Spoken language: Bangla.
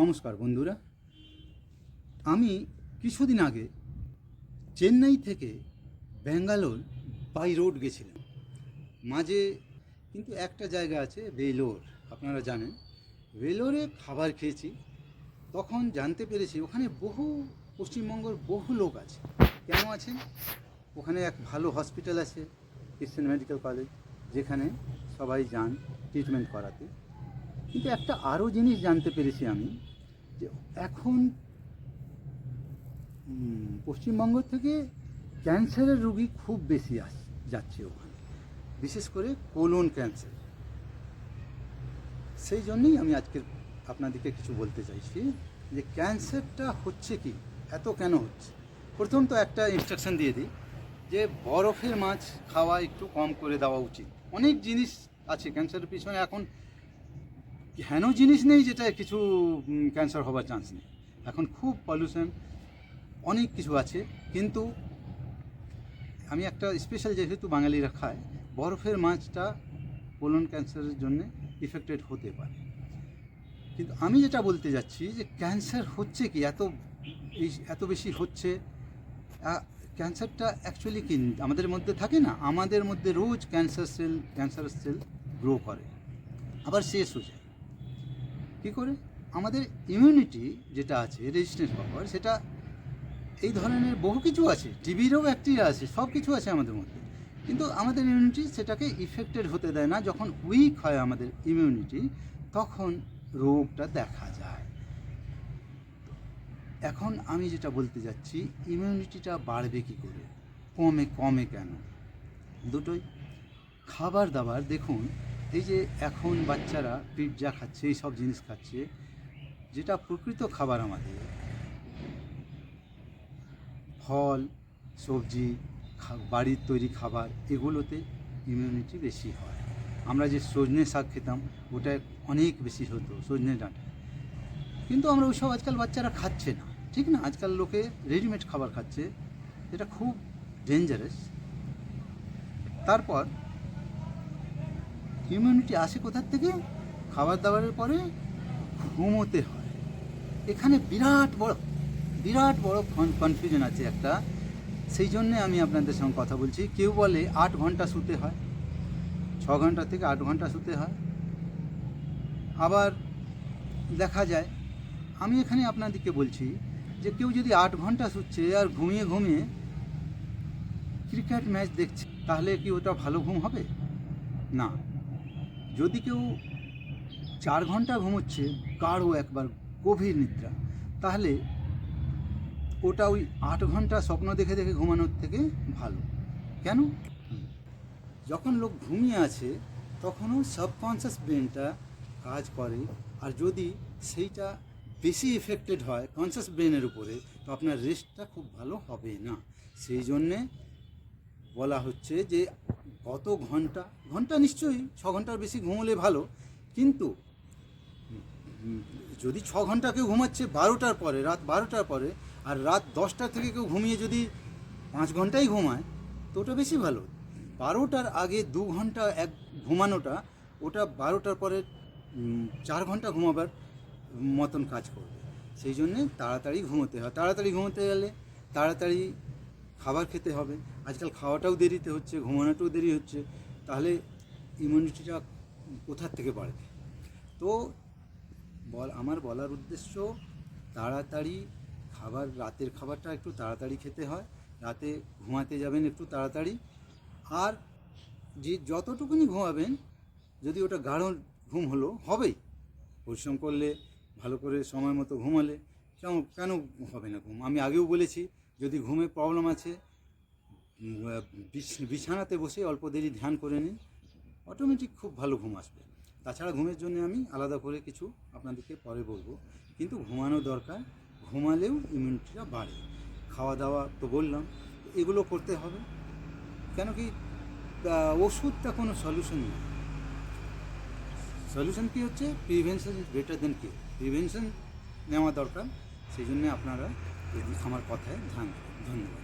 নমস্কার বন্ধুরা, আমি কিছুদিন আগে চেন্নাই থেকে ব্যাঙ্গালোর বাই রোড গেছিলাম। মাঝে কিন্তু একটা জায়গা আছে ভেলোর, আপনারা জানেন। ভেলোরে খাবার খেয়েছি, তখন জানতে পেরেছি ওখানে পশ্চিমবঙ্গের বহু লোক আছে। কেন আছেন? ওখানে এক ভালো হসপিটাল আছে, ক্রিশ্চিয়ান মেডিকেল কলেজ, যেখানে সবাই যান ট্রিটমেন্ট করাতে। কিন্তু একটা আরও জিনিস জানতে পেরেছি আমি, যে এখন পশ্চিমবঙ্গ থেকে ক্যান্সারের রোগী খুব বেশি যাচ্ছে ওখানে, বিশেষ করে কোলন ক্যান্সার। সেই জন্যই আমি আজকে আপনাদেরকে কিছু বলতে চাইছি যে ক্যান্সারটা হচ্ছে কি, এত কেন হচ্ছে। প্রথম তো একটা ইনস্ট্রাকশন দিয়ে দিই যে বরফের মাছ খাওয়া একটু কম করে দেওয়া উচিত। অনেক জিনিস আছে ক্যান্সারের পিছনে, এখন হেন জিনিস নেই যেটা কিছু ক্যান্সার হবার চান্স নেই। এখন খুব পলিউশন, অনেক কিছু আছে। কিন্তু আমি একটা স্পেশাল, যেহেতু বাঙালিরা খায়, বরফের মাছটা কোলন ক্যান্সারের জন্য ইফেক্টেড হতে পারে। কিন্তু আমি যেটা বলতে যাচ্ছি যে ক্যান্সার হচ্ছে কি, এত বেশি হচ্ছে। ক্যান্সারটা অ্যাকচুয়ালি কি আমাদের মধ্যে থাকে না, আমাদের মধ্যে রোজ ক্যান্সার সেল গ্রো করে, আবার শেষ হয়ে যায়। কী করে? আমাদের ইমিউনিটি যেটা আছে, রেজিস্ট্যান্স পাওয়ার, সেটা এই ধরনের বহু কিছু আছে, টিবিরও ব্যাকটেরিয়া আছে, সব কিছু আছে আমাদের মধ্যে। কিন্তু আমাদের ইমিউনিটি সেটাকে ইফেক্টেড হতে দেয় না। যখন উইক হয় আমাদের ইমিউনিটি, তখন রোগটা দেখা যায়। এখন আমি যেটা বলতে যাচ্ছি, ইমিউনিটিটা বাড়বে কী করে, কমে কেন? দুটোই। খাবার দাবার দেখুন, এই যে এখন বাচ্চারা পিৎজা খাচ্ছে, এই সব জিনিস খাচ্ছে, যেটা প্রকৃত খাবার আমাদের ফল, সবজি, বাড়ির তৈরি খাবার, এগুলোতে ইমিউনিটি বেশি হয়। আমরা যে সজনে শাক খেতাম, ওটা অনেক বেশি হতো, সজনে ডাঁটা। কিন্তু আমরা ওইসব আজকাল বাচ্চারা খাচ্ছে না, ঠিক না? আজকাল লোকে রেডিমেড খাবার খাচ্ছে, এটা খুব ডেঞ্জারাস। তারপর ইমিউনিটি আসে কোথার থেকে? খাবার দাবারের পরে ঘুমোতে হয়। এখানে বিরাট বড় কনফিউশন আছে একটা। সেই জন্যে আমি আপনাদের সঙ্গে কথা বলছি। কেউ বলে 8 ঘন্টা শুতে হয়, 6 ঘন্টা থেকে 8 ঘন্টা শুতে হয়। আবার দেখা যায়, আমি এখানে আপনাদেরকে বলছি যে কেউ যদি 8 ঘন্টা শুচ্ছে আর ঘুমিয়ে ক্রিকেট ম্যাচ দেখছে, তাহলে কি ওটা ভালো ঘুম হবে? না। যদি কেউ 4 ঘন্টা ঘুমোচ্ছে, গাঢ় একবার গভীর নিদ্রা, তাহলে ওটা ওই 8 ঘন্টা স্বপ্ন দেখে ঘুমানোর থেকে ভালো। কেন? যখন লোক ঘুমিয়ে আছে, তখনও সাবকনশিয়াস ব্রেনটা কাজ করে। আর যদি সেইটা বেশি এফেক্টেড হয় কনশিয়াস ব্রেনের উপরে, তো আপনার রেস্টটা খুব ভালো হবে না। সেই জন্যে বলা হচ্ছে যে কত ঘন্টা নিশ্চয়ই 6 ঘন্টার বেশি ঘুমোলে ভালো। কিন্তু যদি 6 ঘন্টা কেউ ঘুমাচ্ছে 12টার পরে, রাত 12টার পরে, আর রাত 10টা থেকে কেউ ঘুমিয়ে যদি 5 ঘন্টাই ঘুমায়, তো ওটা বেশি ভালো। 12টার আগে 2 ঘন্টা ঘুমানোটা, ওটা 12টার পরে 4 ঘন্টা ঘুমাবার মতন কাজ করবে। সেই জন্যে তাড়াতাড়ি ঘুমোতে হয়। তাড়াতাড়ি ঘুমোতে গেলে তাড়াতাড়ি খাবার খেতে হবে। আজকাল খাওয়াটাও দেরিতে হচ্ছে, ঘুমানোটাও দেরি হচ্ছে, তাহলে ইমিউনিটিটা কোথার থেকে বাড়বে? তো আমার বলার উদ্দেশ্য, তাড়াতাড়ি খাবার, রাতের খাবারটা একটু তাড়াতাড়ি খেতে হয়, রাতে ঘুমাতে যাবেন একটু তাড়াতাড়ি। আর যে যতটুকুনি ঘুমাবেন, যদি ওটা গাঢ় ঘুম হবেই। পরিশ্রম করলে, ভালো করে সময় মতো ঘুমালে কেন হবে না ঘুম? আমি আগেও বলেছি, যদি ঘুমে প্রবলেম আছে, বিছানাতে বসে অল্প দেরি ধ্যান করে নিন, অটোমেটিক খুব ভালো ঘুম আসবে। তাছাড়া ঘুমের জন্য আমি আলাদা করে কিছু আপনাদেরকে পরে বলবো। কিন্তু ঘুমানো দরকার, ঘুমালেও ইমিউনিটিটা বাড়ে। খাওয়া দাওয়া তো বললাম, এগুলো করতে হবে। কেন কি, ওষুধটা কোনো সলিউশন নেই। সলিউশন কী হচ্ছে? Prevention is better then care. Prevention নেওয়া দরকার। সেই জন্যে আপনারা আমার কথায় ধ্যান দেবেন। ধন্যবাদ।